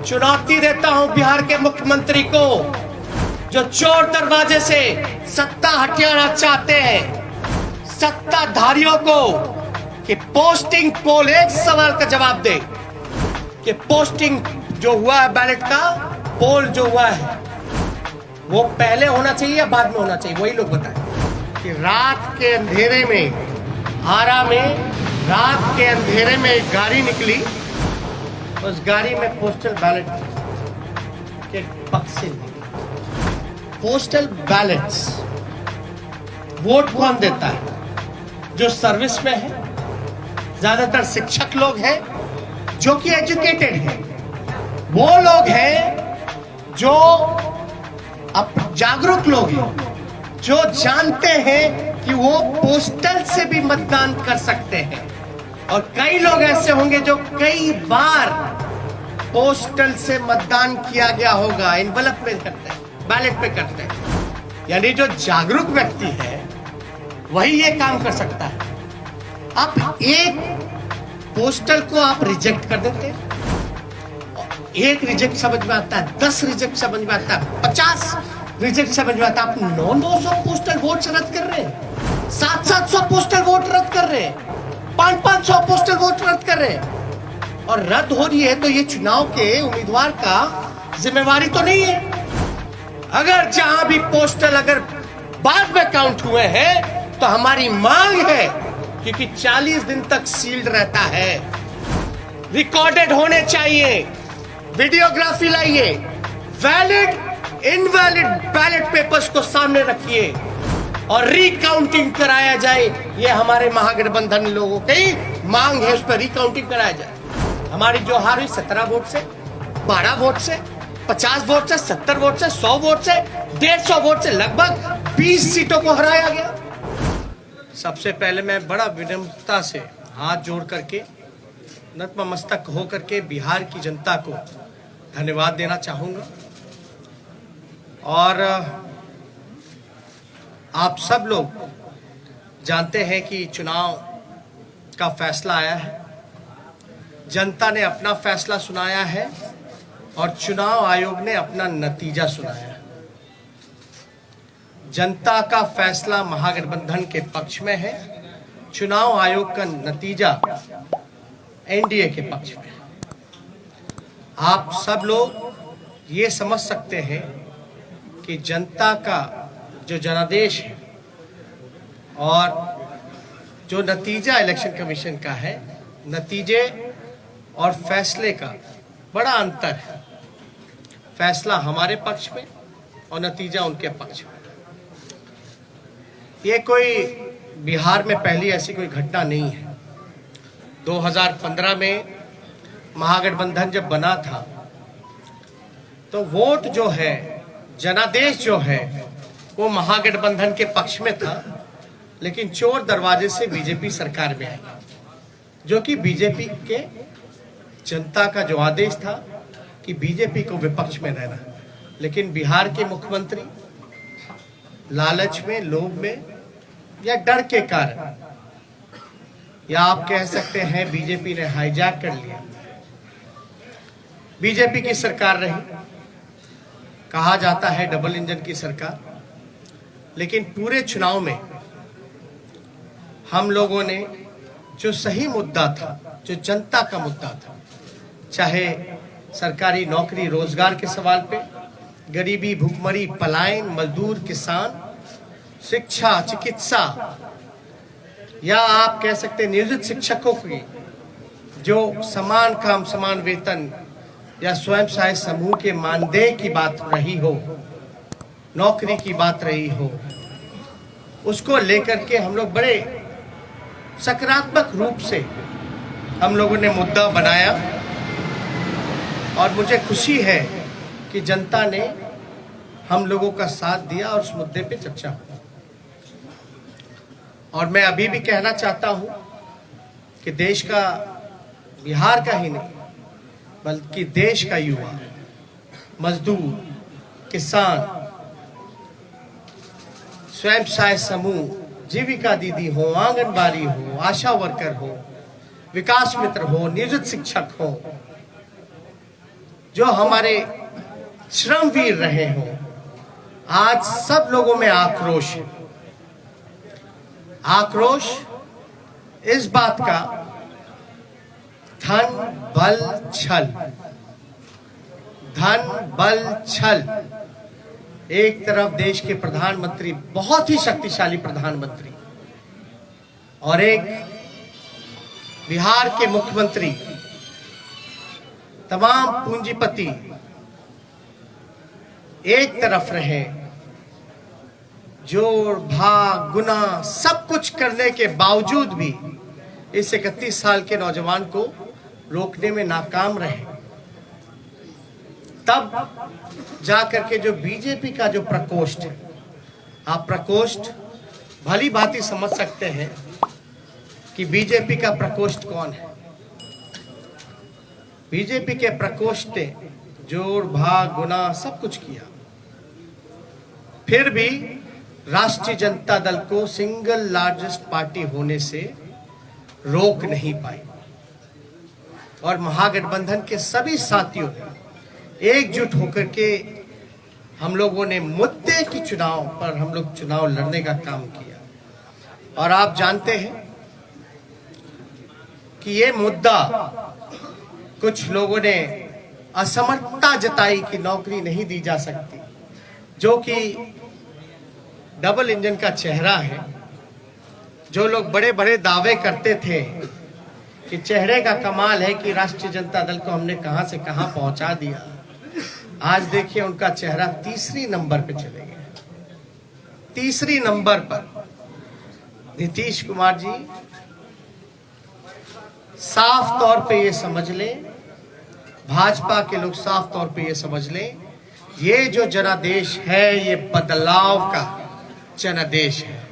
चुनौती देता हूं बिहार के मुख्यमंत्री को, जो चोर दरवाजे से सत्ता हथियाना चाहते हैं, सत्ताधारियों को, कि पोस्टिंग पोल, एक सवाल का जवाब दे कि पोस्टिंग जो हुआ है बैलेट का पोल जो हुआ है वो पहले होना चाहिए या बाद में होना चाहिए, वही लोग बताएं। कि रात के अंधेरे में, आरा में रात के अंधेरे में एक गाड़ी निकली, उस गाड़ी में पोस्टल बैलेट के बक्से निकले। पोस्टल बैलेट्स वोट कौन देता है? जो सर्विस में है, ज्यादातर शिक्षक लोग हैं जो कि एजुकेटेड हैं, वो लोग हैं जो अब जागरूक लोग हैं, जो जानते हैं कि वो पोस्टल से भी मतदान कर सकते हैं। और कई लोग ऐसे होंगे जो कई बार पोस्टल से मतदान किया गया होगा, एनवलप में करते हैं, बैलेट पे करते हैं। यानी जो जागरूक व्यक्ति है वही ये काम कर सकता है। आप एक पोस्टल को आप रिजेक्ट कर देते हैं, एक रिजेक्ट समझ में आता है, 10 रिजेक्ट समझ में आता है, 50 रिजेक्ट समझ में आता है। आप 900 पोस्टल वोट रद्द कर रहे हैं, 700 पोस्टल वोट रद्द कर रहे हैं, 500 पोस्टल वोट रद्द कर रहे हैं। और रद्द हो रही है तो ये चुनाव के उम्मीदवार का जिम्मेवारी तो नहीं है। अगर जहां भी पोस्टल अगर बाद में काउंट हुए हैं तो हमारी मांग है, क्योंकि 40 दिन तक सील्ड रहता है, रिकॉर्डेड होने चाहिए, वीडियोग्राफी लाइए, वैलिड इनवैलिड बैलेट पेपर्स को सामने रखिए और रिकाउंटिंग कराया जाए। ये हमारे महागठबंधन लोगों की मांग है, उस पर रिकाउंटिंग कराया जाए। हमारी जो हार हुई 17 वोट से, 12 वोट से, 50 वोट से, 70 वोट से, 100 वोट से, 150 वोट से लगभग 20 सीटों को हराया गया। सबसे पहले मैं बड़ा विनम्रता से हाथ जोड़ करके, नतमस्तक हो करके बिहार की जनता को धन्यवाद देना चाहूँगा। और आप सब लोग जानते हैं कि चुनाव का फैसला आया है, जनता ने अपना फैसला सुनाया है और चुनाव आयोग ने अपना नतीजा सुनाया है। जनता का फैसला महागठबंधन के पक्ष में है, चुनाव आयोग का नतीजा एनडीए के पक्ष में। आप सब लोग ये समझ सकते हैं कि जनता का जो जनादेश है और जो नतीजा इलेक्शन कमीशन का है, नतीजे और फैसले का बड़ा अंतर है। फैसला हमारे पक्ष में और नतीजा उनके पक्ष में। ये कोई बिहार में पहली ऐसी कोई घटना नहीं है। 2015 में महागठबंधन जब बना था तो वोट जो है, जनादेश जो है, वो महागठबंधन के पक्ष में था, लेकिन चोर दरवाजे से बीजेपी सरकार में आई, जो कि बीजेपी के जनता का जो आदेश था कि बीजेपी को विपक्ष में रहना। लेकिन बिहार के मुख्यमंत्री लालच में, लोभ में या डर के कारण, या आप कह सकते हैं बीजेपी ने हाईजैक कर लिया। बीजेपी की सरकार रही, कहा जाता है डबल इंजन की सरकार, लेकिन पूरे चुनाव में हम लोगों ने जो सही मुद्दा था, जो जनता का मुद्दा था, चाहे सरकारी नौकरी रोजगार के सवाल पे, गरीबी, भूखमरी, पलायन, मजदूर, किसान, शिक्षा, चिकित्सा, या आप कह सकते हैं नियोजित शिक्षकों की जो समान काम समान वेतन, या स्वयं सहायता समूह के मानदेय की बात रही हो, नौकरी की बात रही हो, उसको लेकर के हम लोग बड़े सकारात्मक रूप से हम लोगों ने मुद्दा बनाया। और मुझे खुशी है कि जनता ने हम लोगों का साथ दिया और उस मुद्दे पे चर्चा हुई। और मैं अभी भी कहना चाहता हूं कि देश का, बिहार का ही नहीं बल्कि देश का युवा, मजदूर, किसान, स्वयं सहायता समूह, जीविका दीदी हो, आंगनबाड़ी हो, आशा वर्कर हो, विकास मित्र हो, नियोजित शिक्षक हो, जो हमारे श्रमवीर रहे हों, आज सब लोगों में आक्रोश है। आक्रोश इस बात का, धन बल छल, धन बल छल। एक तरफ देश के प्रधानमंत्री, बहुत ही शक्तिशाली प्रधानमंत्री, और एक बिहार के मुख्यमंत्री, तमाम पूंजीपति एक तरफ रहे, जोड़ भाग गुना सब कुछ करने के बावजूद भी इस 31 साल के नौजवान को रोकने में नाकाम रहे। तब जाकर के जो बीजेपी का जो प्रकोष्ठ है, आप प्रकोष्ठ भली भांति समझ सकते हैं कि बीजेपी का प्रकोष्ठ कौन है। बीजेपी के प्रकोष्ठ ने जोड़ भाग गुना सब कुछ किया, फिर भी राष्ट्रीय जनता दल को सिंगल लार्जेस्ट पार्टी होने से रोक नहीं पाई। और महागठबंधन के सभी साथियों एकजुट होकर के हम लोगों ने मुद्दे की चुनाव पर हम लोग चुनाव लड़ने का काम किया। और आप जानते हैं कि ये मुद्दा, कुछ लोगों ने असमर्थता जताई कि नौकरी नहीं दी जा सकती, जो कि डबल इंजन का चेहरा है। जो लोग बड़े बड़े दावे करते थे कि चेहरे का कमाल है कि राष्ट्रीय जनता दल को हमने कहां से कहां पहुंचा दिया, आज देखिए उनका चेहरा तीसरी नंबर पे चले गए। तीसरी नंबर पर नीतीश कुमार जी, साफ तौर पे ये समझ लें, भाजपा के लोग साफ तौर पे ये समझ लें, ये जो जनादेश है ये बदलाव का जनादेश है।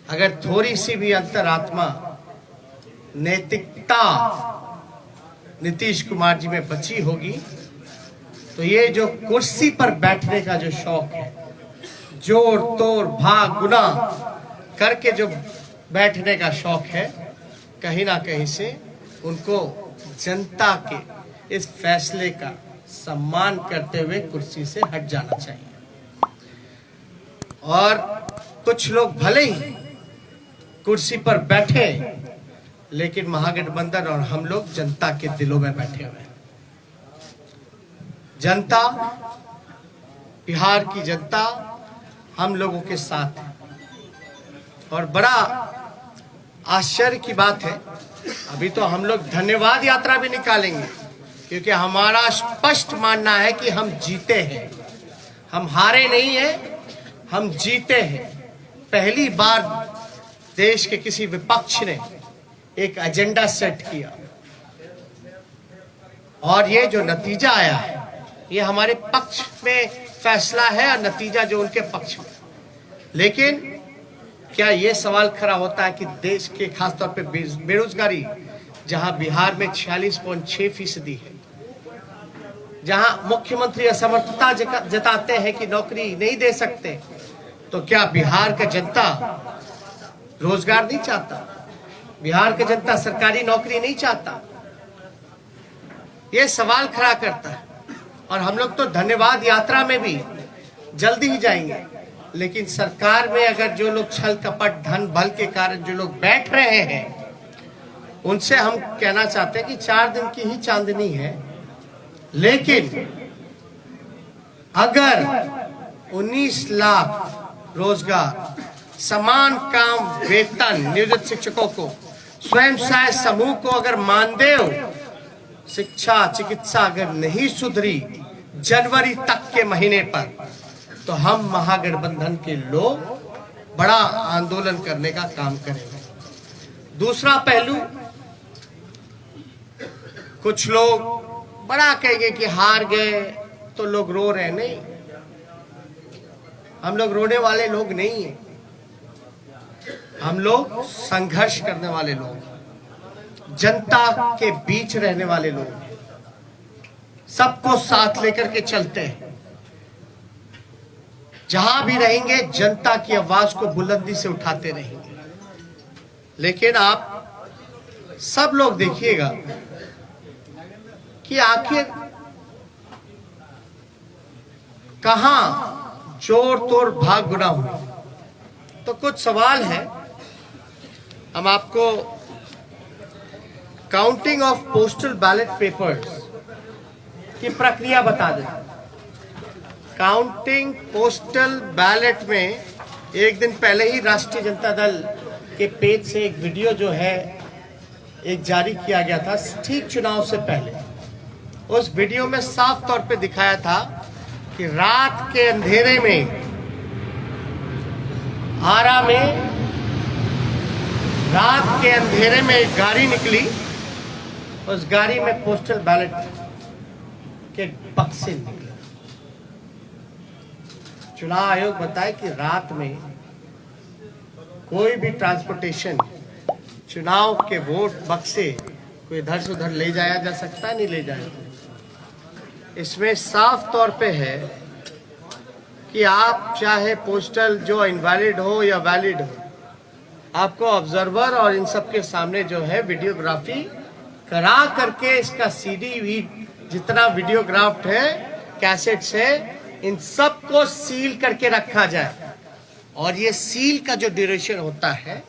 अगर थोड़ी सी भी अंतरात्मा, नैतिकता नीतीश कुमार जी में बची होगी तो ये जो कुर्सी पर बैठने का जो शौक है, जोड़ तोड़ भाग गुना करके जो बैठने का शौक है, कहीं ना कहीं से उनको जनता के इस फैसले का सम्मान करते हुए कुर्सी से हट जाना चाहिए। और कुछ लोग भले ही कुर्सी पर बैठे, लेकिन महागठबंधन और हम लोग जनता के दिलों में बैठे हुए हैं। जनता, बिहार की जनता हम लोगों के साथ है। और बड़ा आश्चर्य की बात है, अभी तो हम लोग धन्यवाद यात्रा भी निकालेंगे, क्योंकि हमारा स्पष्ट मानना है कि हम जीते हैं, हम हारे नहीं हैं, हम जीते हैं। पहली बार देश के किसी विपक्ष ने एक एजेंडा सेट किया, और ये जो नतीजा आया है ये हमारे पक्ष में फैसला है और नतीजा जो उनके पक्ष में। लेकिन क्या ये सवाल खड़ा होता है कि देश के खासतौर पे बेरोजगारी, जहां बिहार में 46.6% है, जहां मुख्यमंत्री असमर्थता जताते हैं कि नौकरी नहीं दे सकते, तो क्या बिहार का जनता रोजगार नहीं चाहता? बिहार का जनता सरकारी नौकरी नहीं चाहता? ये सवाल खड़ा करता है। और हम लोग तो धन्यवाद यात्रा में भी जल्दी ही जाएंगे, लेकिन सरकार में अगर जो लोग छल कपट धन बल के कारण जो लोग बैठ रहे हैं, उनसे हम कहना चाहते हैं कि 4 दिन की ही चांदनी है, लेकिन अगर 19 लाख रोजगार, समान काम वेतन नियोजित शिक्षकों को, स्वयं सहायता समूह को अगर मानदेय, शिक्षा चिकित्सा अगर नहीं सुधरी जनवरी तक के महीने पर, तो हम महागठबंधन के लोग बड़ा आंदोलन करने का काम करेंगे। दूसरा पहलू, कुछ लोग बड़ा कहेंगे कि हार गए तो लोग रो रहे। नहीं, हम लोग रोने वाले लोग नहीं हैं, हम लोग संघर्ष करने वाले लोग, जनता के बीच रहने वाले लोग, सबको साथ लेकर के चलते हैं। जहां भी रहेंगे जनता की आवाज को बुलंदी से उठाते रहेंगे। लेकिन आप सब लोग देखिएगा कि आखिर कहां चोर तोड़ भाग गुना हुई। तो कुछ सवाल है, हम आपको counting of postal ballot papers की प्रक्रिया बता दें। काउंटिंग पोस्टल बैलेट में एक दिन पहले ही राष्ट्रीय जनता दल के पेज से एक वीडियो जो है एक जारी किया गया था, ठीक चुनाव से पहले। उस वीडियो में साफ तौर पे दिखाया था कि रात के अंधेरे में आरा में रात के अंधेरे में एक गाड़ी निकली, उस गाड़ी में पोस्टल बैलेट के बक्से निकले। चुनाव आयोग बताए कि रात में कोई भी ट्रांसपोर्टेशन चुनाव के वोट बक्से कोई इधर से उधर ले जाया जा सकता, नहीं ले जाया। इसमें साफ तौर पे है कि आप चाहे पोस्टल जो इनवैलिड हो या वैलिड हो, आपको ऑब्जर्वर और इन सब के सामने जो है वीडियोग्राफी करा करके इसका सीडी भी जितना वीडियोग्राफ्ट है, कैसेट्स है, इन सब को सील करके रखा जाए। और ये सील का जो ड्यूरेशन होता है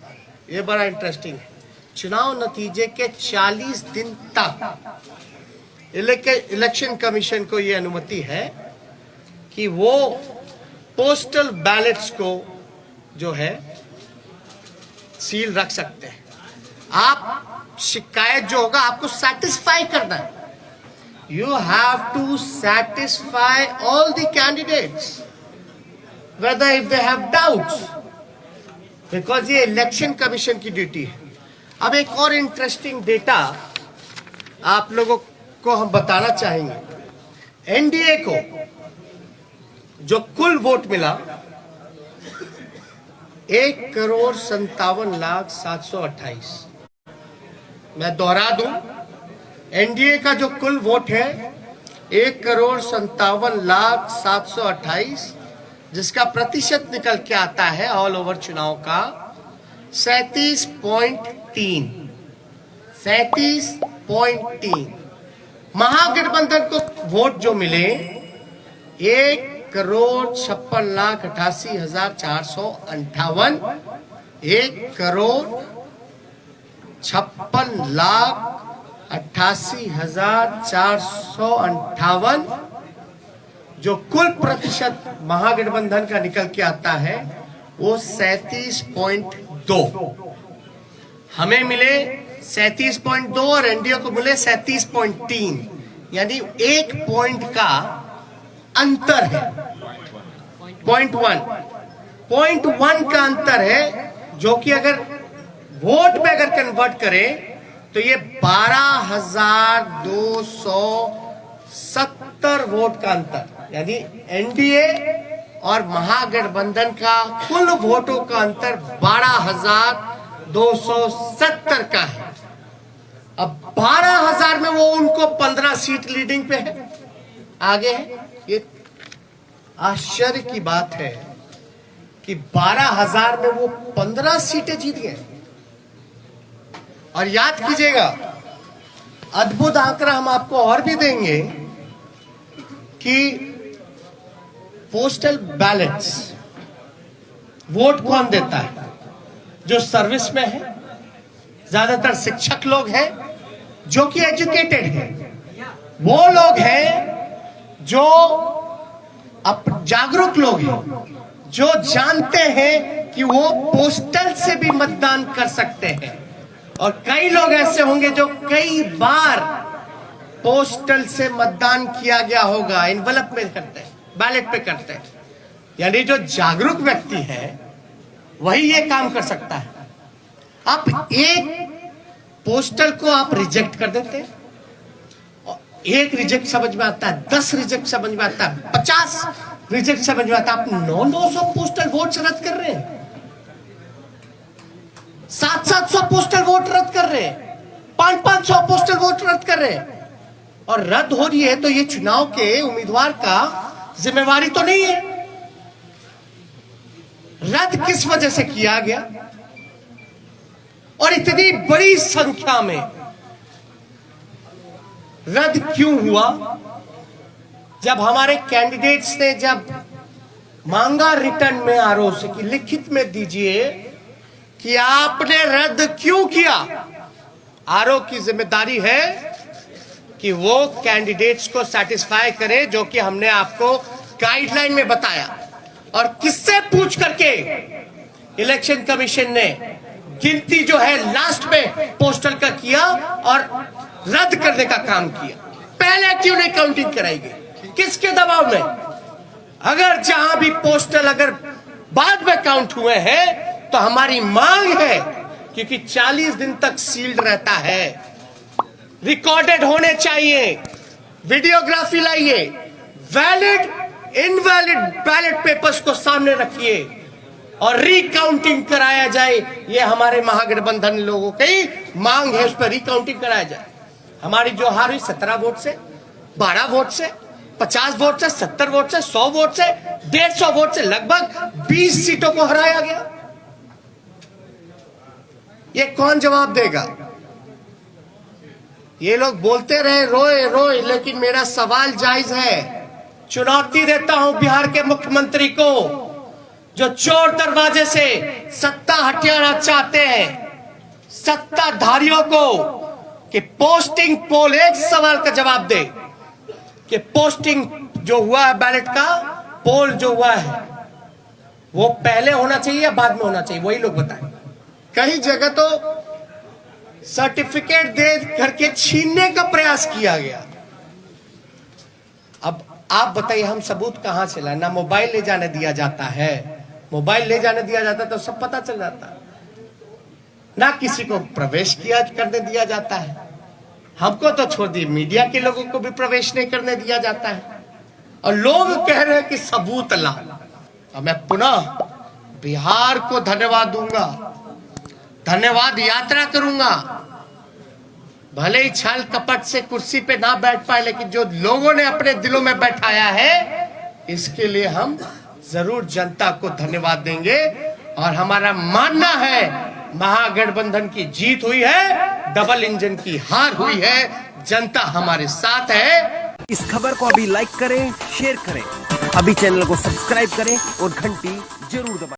ये बड़ा इंटरेस्टिंग है। चुनाव नतीजे के 40 दिन तक इलेक्शन कमीशन को ये अनुमति है कि वो पोस्टल बैलेट्स को जो है सील रख सकते हैं। आप शिकायत जो होगा आपको सेटिस्फाई करना है। You have to satisfy all the candidates, whether if they have doubts, because ये इलेक्शन कमीशन की ड्यूटी है। अब एक और इंटरेस्टिंग डेटा आप लोगों को हम बताना चाहेंगे। एनडीए को जो कुल वोट मिला 1,57,728। मैं दोहरा दूं, एनडीए का जो कुल वोट है 1,57,728, जिसका प्रतिशत निकल के आता है ऑल ओवर चुनाव का 37.3। महागठबंधन को वोट जो मिले 1,56,88,458, 1,58,88,458, जो कुल प्रतिशत महागठबंधन का निकल के आता है वो 37.2। हमें मिले 37.2 और एनडीए को मिले 37.3, यानी 1 पॉइंट का अंतर है। 0.1 का अंतर है, जो कि अगर वोट में अगर कन्वर्ट करें तो ये 12,270 वोट का अंतर, यानी एनडीए और महागठबंधन का कुल वोटों का अंतर 12,270 का है। अब 12,000 में वो उनको 15 सीट लीडिंग पे है, आगे है। ये आश्चर्य की बात है कि 12,000 में वो 15 सीटें जीत गए। और याद कीजिएगा, अद्भुत आंकड़ा हम आपको और भी देंगे कि पोस्टल बैलेट्स वोट कौन देता है? जो सर्विस में है, ज्यादातर शिक्षक लोग हैं जो कि एजुकेटेड हैं, वो लोग हैं जो जागरूक लोग हैं, जो जानते हैं कि वो पोस्टल से भी मतदान कर सकते हैं। और कई लोग ऐसे होंगे जो कई बार पोस्टल से मतदान किया गया होगा, एनवलप में करते हैं, बैलेट पे करते हैं। यानी जो जागरूक व्यक्ति है वही ये काम कर सकता है। आप एक पोस्टल को आप रिजेक्ट कर देते हैं, एक रिजेक्ट समझ में आता है, 10 रिजेक्ट समझ में आता है, 50 रिजेक्ट समझ में आता है। आप 900 पोस्टल वोट रद्द कर रहे हैं, 700 पोस्टल वोट रद्द कर रहे हैं, 500 पोस्टल वोट रद्द कर रहे हैं। और रद्द हो रही है तो ये चुनाव के उम्मीदवार का जिम्मेवारी तो नहीं है। रद्द किस वजह से किया गया? और इतनी बड़ी संख्या में रद्द क्यों हुआ? जब हमारे कैंडिडेट्स ने जब मांगा रिटर्न में आरओ से कि लिखित में दीजिए कि आपने रद्द क्यों किया, आरओ की जिम्मेदारी है कि वो कैंडिडेट्स को सेटिस्फाई करे जो कि हमने आपको गाइडलाइन में बताया। और किससे पूछ करके इलेक्शन कमीशन ने गिनती जो है लास्ट में पोस्टल का किया और रद्द करने का काम किया? पहले क्यों नहीं काउंटिंग कराई गई? किसके दबाव में? अगर जहां भी पोस्टल अगर बाद में काउंट हुए हैं तो हमारी मांग है, क्योंकि 40 दिन तक सील्ड रहता है, रिकॉर्डेड होने चाहिए, वीडियोग्राफी लाइए, वैलिड इनवैलिड बैलेट पेपर्स को सामने रखिए और रिकाउंटिंग कराया जाए। ये हमारे महागठबंधन लोगों की मांग है, उस पर रिकाउंटिंग कराया जाए। हमारी जो हार हुई 17 वोट से, 12 वोट से, 50 वोट से, 70 वोट से, 100 वोट से, 150 वोट से, लगभग 20 सीटों को हराया गया। ये कौन जवाब देगा? ये लोग बोलते रहे रोए रोए, लेकिन मेरा सवाल जायज है। चुनौती देता हूं बिहार के मुख्यमंत्री को, जो चोर दरवाजे से सत्ता हथियाना चाहते हैं, सत्ताधारियों को, कि पोस्टिंग पोल, एक सवाल का जवाब दे कि पोस्टिंग जो हुआ है बैलेट का, पोल जो हुआ है वो पहले होना चाहिए या बाद में होना चाहिए? वही लोग बताएं। कई जगह तो सर्टिफिकेट दे करके छीनने का प्रयास किया गया। अब आप बताइए, हम सबूत कहां से लाए? ना मोबाइल ले जाने दिया जाता है, मोबाइल ले जाने दिया जाता तो सब पता चल जाता, ना किसी को प्रवेश किया करने दिया जाता है। हमको तो छोड़ दी, मीडिया के लोगों को भी प्रवेश नहीं करने दिया जाता है, और लोग कह रहे हैं कि सबूत ला। और मैं पुनः बिहार को धन्यवाद दूंगा, धन्यवाद यात्रा करूंगा। भले ही छल कपट से कुर्सी पे ना बैठ पाए, लेकिन जो लोगों ने अपने दिलों में बैठाया है, इसके लिए हम जरूर जनता को धन्यवाद देंगे। और हमारा मानना है महागठबंधन की जीत हुई है, डबल इंजन की हार हुई है, जनता हमारे साथ है। इस खबर को अभी लाइक करें, शेयर करें, अभी चैनल को सब्सक्राइब करें और घंटी जरूर दबाएं।